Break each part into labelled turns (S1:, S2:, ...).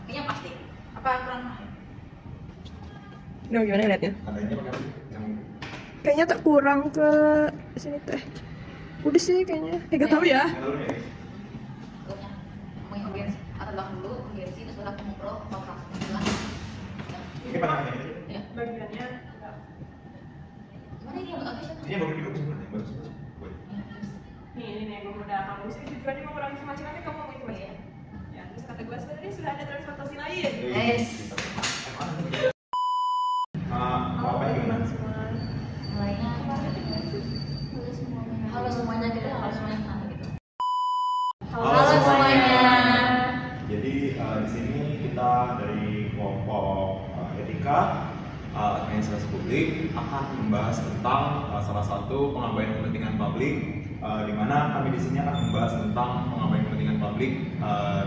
S1: Kayaknya pasti. Apa kurang mahal?
S2: No, gimana ngeliatnya?
S3: Adanya pakai apa sih?
S2: Kayaknya tak kurang ke sini teh. Udah sih kayaknya. Gak tahu ya.
S3: Yang lalu ya?
S1: Pokoknya mau yang urgensi atau belakang dulu urgensi terus baru aku ngobrol kontrak bilang.
S3: Ini panjangnya ini.
S1: Ya.
S2: Bagiannya
S1: Gimana ini yang oke siapa?
S3: Ini yang baru duduk sebenarnya, baru sebenarnya. Boleh.
S1: Ya, terus.
S2: ini yang gue udah kamu sih tujuannya mengurangi kemacetannya kamu mau itu
S1: Iya.
S2: ya terus kata gue sebenarnya sudah ada transportasi lain.
S1: Yes.
S3: Apa ini gimana?
S1: Mulainya halo semuanya gitu, halo semuanya kenapa gitu? Halo semuanya.
S3: Jadi di sini kita dari kelompok etika administrasi publik akan membahas tentang salah satu pengabaian kepentingan publik, di mana kami di sini akan membahas tentang pengabaian kepentingan publik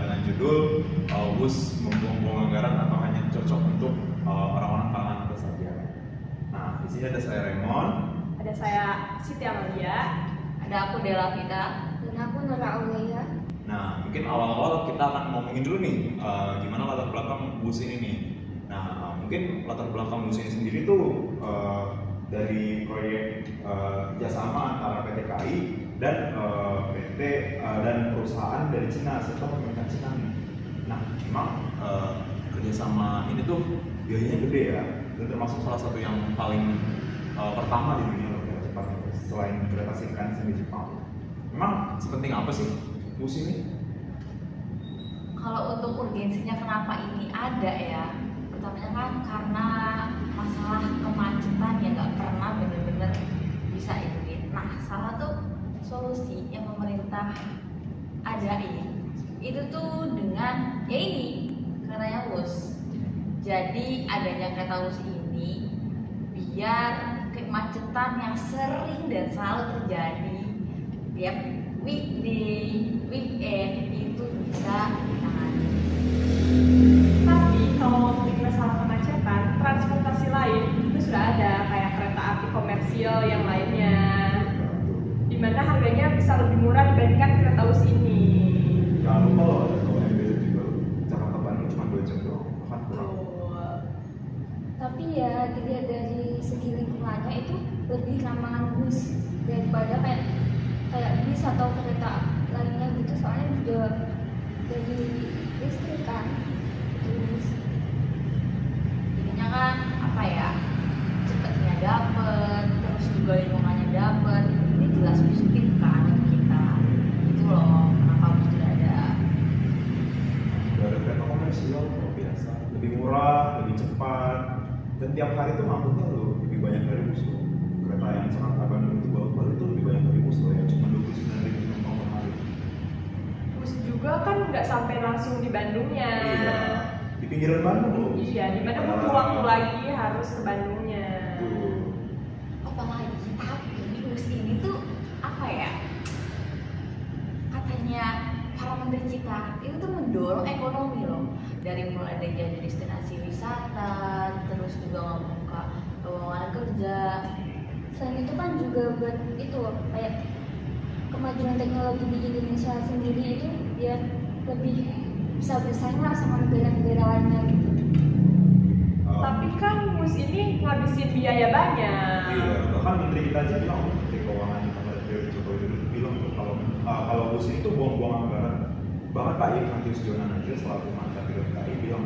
S3: dengan judul WUS membuang-buang anggaran atau hanya cocok untuk orang-orang kalangan atas saja. Nah, di sini ada saya Raymond,
S2: Ada saya Siti Amalia.
S1: Ada aku Dela Vita.
S4: Dan aku Nora Aulia.
S3: Nah, mungkin awal-awal kita akan ngomongin dulu nih gimana latar belakang WUS ini nih. Nah, mungkin latar belakang WUS ini sendiri tuh dari proyek kerjasama antara PT KAI dan PT dan perusahaan dari Cina serta pemerintah Cina nih. Nah, memang kerjasama ini tuh biayanya gede ya, dan termasuk salah satu yang paling pertama di dunia loh kereta cepat selain kereta Shinkansen di Jepang. Memang sepenting apa sih WUS ini?
S1: Kalau untuk urgensinya kenapa ini ada ya? Pertamanya kan karena masalah kemacetan yang nggak pernah bener-bener bisa ituin. Nah, salah satu solusi yang pemerintah adain itu tuh dengan ya ini keretanya WUS. Jadi adanya kereta WUS ini biar kemacetan yang sering dan selalu terjadi tiap weekday, weekend itu bisa ditangani.
S2: Tapi kalau ngomongin masalah kemacetan, transportasi lain itu sudah ada kayak kereta api komersial yang lainnya, di mana harganya bisa lebih murah dibandingkan kereta WUS ini.
S3: Jangan lupa loh, kalau yang beda juga Jakarta Bandung cuma 2 jam doang, bahkan kurang.
S4: Tapi ya dilihat dari segi lingkungannya itu lebih ramah bus daripada kayak bis atau kereta lainnya gitu, soalnya juga dari listrik kan. Terus
S1: Jadinya kan apa ya, cepetnya dapet, terus juga lingkungannya dapet. Ini jelas positif kan untuk kita. Itu loh kenapa harus tidak ada.
S3: Udah ada kereta komersial kalau biasa, lebih murah, lebih cepat, dan tiap hari tuh ngangkutnya loh lebih banyak dari bus loh. Kereta yang Jakarta Bandung itu balik tuh lebih banyak dari bus loh, yang cuma 29.000 penumpang per hari.
S2: Bus juga kan nggak sampai langsung di Bandungnya.
S3: Iya, di pinggiran Bandung loh.
S2: Iya, di mana butuh waktu lagi harus ke Bandungnya.
S3: Tuh.
S1: Apalagi tapi WUS ini tuh apa ya, katanya para menteri kita itu tuh mendorong ekonomi loh, dari mulai dari jadi destinasi wisata, terus juga membuka lowongan kerja.
S4: selain itu kan juga buat itu loh, kayak kemajuan teknologi di Indonesia sendiri itu biar lebih bisa bersaing lah sama negara-negara lainnya gitu.
S2: Tapi kan WUS ini ngabisin biaya banyak.
S3: Iya, bahkan menteri kita aja bilang, Menteri Keuangan pada periode Jokowi dulu bilang tuh kalau WUS ini tuh buang-buang anggaran. Bahkan Pak Ignatius Jonan aja selaku mantan Direktur KAI bilang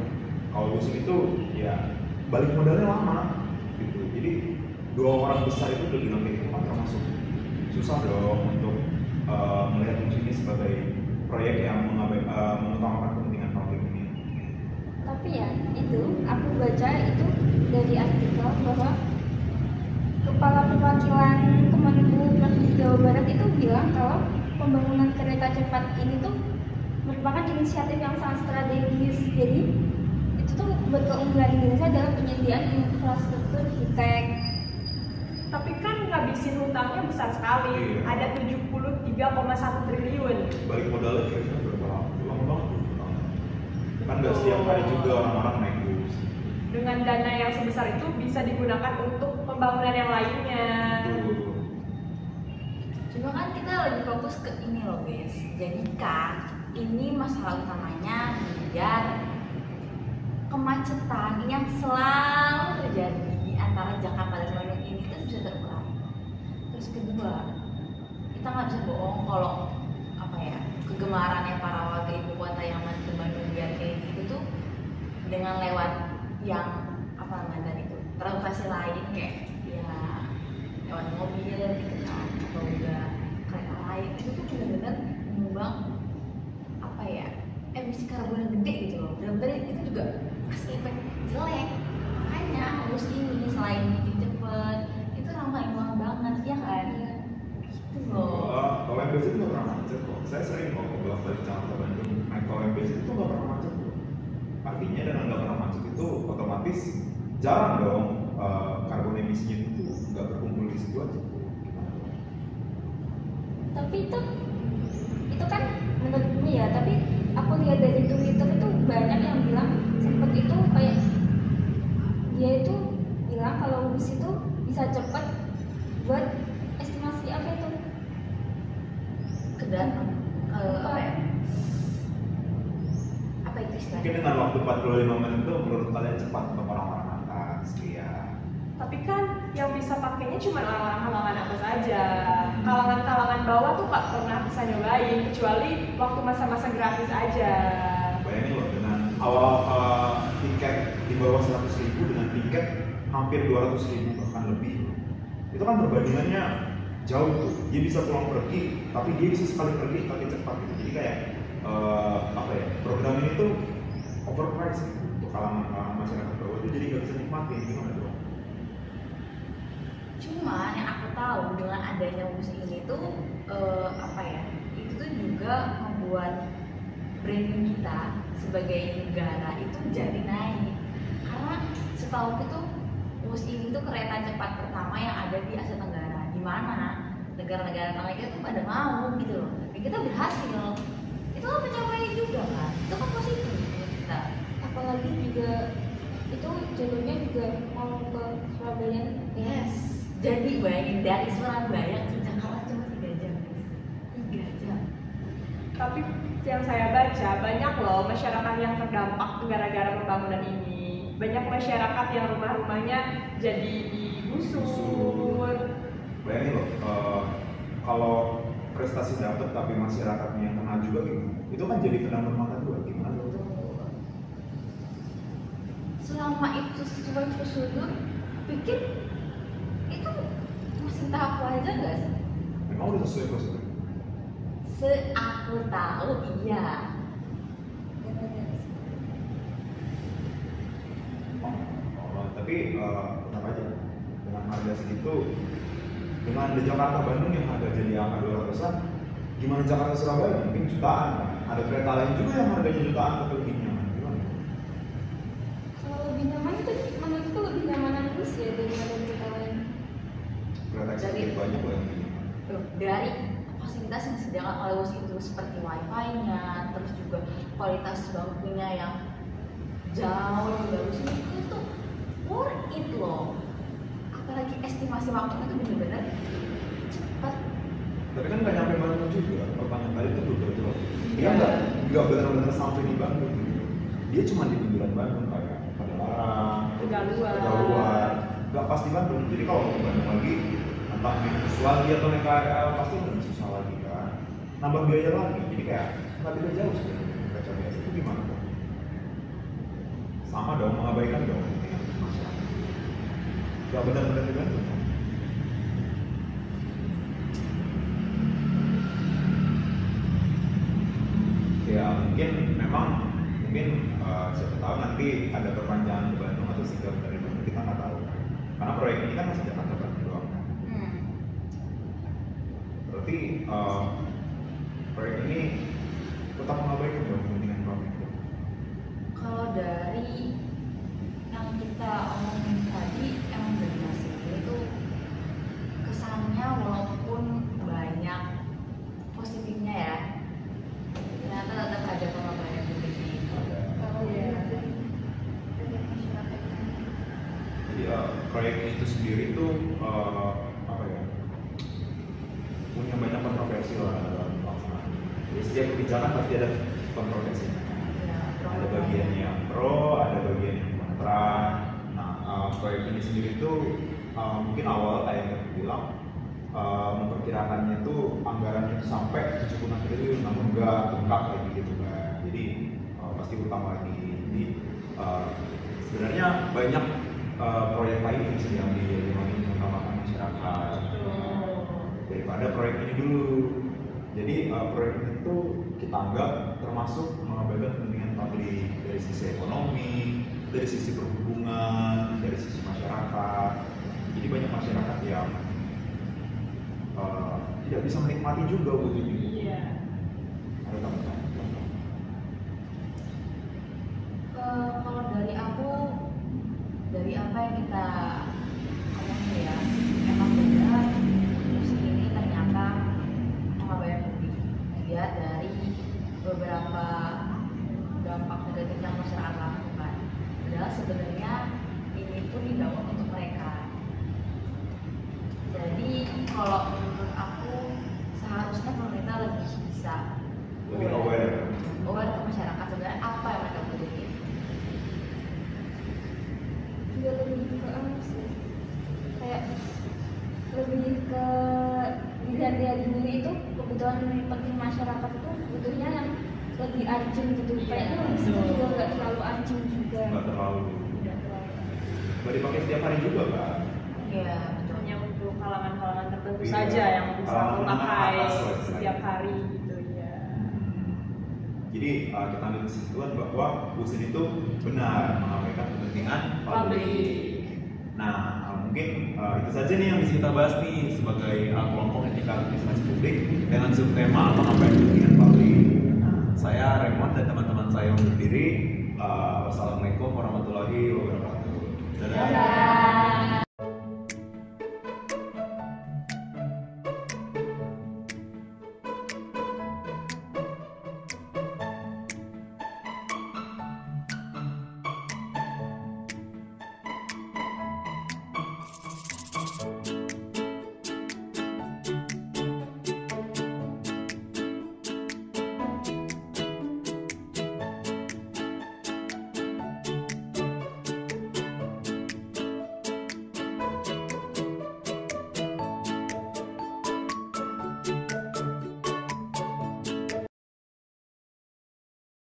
S3: kalau WUS ini tuh ya balik modalnya lama gitu. Jadi dua orang besar itu udah bilang kayak gitu kan termasuk susah dong untuk melihat WUS ini sebagai proyek yang mengutamakan kepentingan publik ini.
S4: Tapi ya itu aku baca itu dari artikel bahwa kepala perwakilan Kemenhub Provinsi Jawa Barat itu bilang kalau pembangunan kereta cepat ini tuh merupakan inisiatif yang sangat strategis. Jadi itu tuh buat keunggulan Indonesia dalam penyediaan infrastruktur high-tech.
S2: Tapi kan ngabisin hutangnya besar sekali.
S3: Iya.
S2: Ada 73,1 triliun.
S3: Balik modalnya kira-kira berapa lama? Lama banget tuh hutangnya. Kan nggak setiap hari juga orang-orang naik WUS.
S2: Dengan dana yang sebesar itu bisa digunakan untuk pembangunan yang lainnya.
S3: Tuh.
S1: Cuma kan kita lagi fokus ke ini loh guys. Jadi kan ini masalah utamanya biar kemacetan yang selalu terjadi di antara Jakarta dan Bandung ini kan bisa terurai. Terus kedua, kita nggak bisa bohong kalau apa ya, kegemarannya para warga ibu kota yang mau ke Bandung biar kayak gitu tuh dengan lewat yang apa namanya tadi itu transportasi lain kayak ya lewat mobil gitu kan atau enggak kereta lain itu tuh benar-benar menyumbang apa ya, emisi karbon yang gede gitu loh. Benar-benar itu juga kasih efek jelek. Makanya harus ini selain bikin cepet itu ramah lingkungan banget ya kan. Gitu loh.
S3: Kalau MBZ itu nggak pernah macet kok. Saya sering kok bolak-balik Jakarta Bandung naik tol MBZ itu nggak pernah macet kok. Artinya dengan nggak pernah macet itu otomatis jarang dong karbon emisinya itu nggak berkumpul di situ aja.
S4: Tapi itu kan menurutmu ya, tapi aku lihat dari Twitter itu banyak yang bilang sempet itu kayak dia itu bilang kalau bus itu bisa cepat buat estimasi apa itu
S1: Kedatang apa ya, apa itu istilahnya?
S3: Mungkin dengan waktu 45 menit itu menurut kalian cepat untuk orang-orang atas, ya.
S2: Tapi kan yang bisa pakainya cuma orang-orang kalangan atas aja. Kalangan-kalangan bawah tuh nggak pernah bisa nyobain kecuali waktu masa-masa gratis aja.
S3: Bayangin loh dengan awal tiket di bawah 100.000 dengan tiket hampir 200.000 bahkan lebih. Itu kan perbandingannya jauh tuh. Dia bisa pulang pergi, tapi dia bisa sekali pergi tapi cepat gitu. Jadi kayak apa ya? Program ini tuh overpriced gitu. Untuk kalangan masyarakat bawah itu jadi nggak bisa nikmatin gimana dong?
S1: Cuman yang aku tahu dengan adanya bus ini tuh apa ya, itu tuh juga membuat branding kita sebagai negara itu jadi naik. Karena setahu itu bus ini tuh kereta cepat pertama yang ada di Asia Tenggara, di mana negara-negara tetangga kita tuh pada mau gitu loh. Dan kita berhasil. Itu kan pencapaian juga kan. Itu kan positif buat kita.
S4: apalagi juga itu jalurnya juga mau ke Surabaya.
S1: Yes. Jadi bayangin dari Surabaya ke Jakarta cuma 3 jam. 3 jam.
S2: Tapi yang saya baca banyak loh masyarakat yang terdampak gara-gara pembangunan ini. Banyak masyarakat yang rumah-rumahnya jadi digusur.
S3: Bayangin loh, kalau prestasi dapat tapi masyarakatnya yang kena juga gitu, itu kan jadi pedang bermata dua. Gimana tuh?
S1: Selama itu sesuai prosedur, pikir itu masih tahap wajar nggak sih?
S3: Memang udah sesuai prosedur.
S1: Aku tahu iya.
S3: Tapi tetap aja dengan harga segitu, dengan di Jakarta Bandung yang harga jadi angka 200-an, gimana Jakarta Surabaya mungkin jutaan kan? Ada kereta lain juga yang harganya jutaan atau lebih nyaman. Gimana?
S4: Kalau lebih nyaman itu menurutku lebih nyamanan bus ya daripada kereta lain.
S3: Kereta eksekutif banyak loh yang lebih nyaman.
S1: Dari fasilitas yang disediakan oleh bus itu seperti wifi-nya, terus juga kualitas bangkunya yang jauh lebih bagus, itu tuh worth it loh. Apalagi estimasi waktunya itu bener-bener cepat.
S3: Tapi kan nggak nyampe Bandung juga. Perpanjang kali itu betul-betul. Dia nggak benar-benar sampai di Bandung. Dia cuma di pinggiran Bandung kayak Padalarang, Tegaluar, nggak pas di Bandung. Jadi kalau mau ke Bandung lagi, entah naik bus lagi atau naik KRL pasti lebih susah lagi kan. Nambah biaya lagi. Jadi kayak nggak beda jauh sebenarnya dengan kereta biasa. Itu gimana dong? Sama dong, mengabaikan dong dengan masyarakat. Nggak benar-benar di Bandung. Ya mungkin siapa tahu nanti ada perpanjangan ke Bandung atau singgah dari Bandung, kita nggak tahu karena proyek ini kan masih Jakarta Bandung doang. Berarti proyek ini tetap mengabaikan dong kepentingan publik.
S1: Kalau dari yang kita omongin tadi emang jelas itu kesannya walaupun banyak positifnya ya, ternyata tetap ada pengabaian publik.
S3: Jadi proyek itu sendiri tuh apa ya? punya banyak kontroversi lah dalam pelaksanaan. Jadi setiap kebijakan pasti ada kontroversinya. Ada bagian yang pro, ada bagian yang kontra. Nah, proyek ini sendiri itu mungkin awal kayak yang aku bilang memperkirakannya itu anggarannya itu sampai 76 triliun, namun enggak bengkak lagi gitu kan. Jadi pasti utama lagi. Jadi sebenarnya banyak proyek lain yang bisa diambil yang mengutamakan masyarakat daripada proyek ini dulu. Jadi proyek itu kita anggap termasuk mengabaikan kepentingan publik dari sisi ekonomi, dari sisi perhubungan, dari sisi masyarakat. Jadi banyak masyarakat yang tidak bisa menikmati juga begitu.
S2: Iya.
S3: Ada tambahan?
S1: Kalau dari aku, dari apa yang kita omongin ya, emang benar musik ini ternyata mengabaikan publik. Dilihat dari beberapa dampak negatif yang masyarakat lakukan. Padahal sebenarnya ini pun dibangun untuk mereka. Jadi kalau menurut aku seharusnya pemerintah lebih bisa
S3: Lebih aware
S1: ke masyarakat sebenarnya apa yang mereka butuhin.
S4: Juga lebih ke apa sih, kayak lebih ke dilihat dulu itu kebutuhan penting masyarakat itu butuhnya yang lebih urgent gitu, kayaknya musik juga nggak terlalu urgent juga.
S3: nggak terlalu
S4: Nggak terlalu.
S3: nggak dipakai setiap hari juga kan.
S1: Iya, betul.
S2: Hanya untuk kalangan-kalangan tertentu
S3: Iya.
S2: saja yang bisa
S3: Kalangan
S2: memakai
S3: atas lah
S2: setiap
S3: istilahnya.
S2: hari gitu ya.
S3: Jadi kita ambil kesimpulan bahwa busin itu benar mengabaikan kepentingan
S2: Publik.
S3: Nah, mungkin itu saja nih yang bisa kita bahas nih sebagai kelompok etika administrasi publik dengan subtema mengabaikan kepentingan publik. Nah, saya Raymond dan teman-teman saya undur diri. Wassalamualaikum warahmatullahi wabarakatuh. Dadah.
S1: Dadah.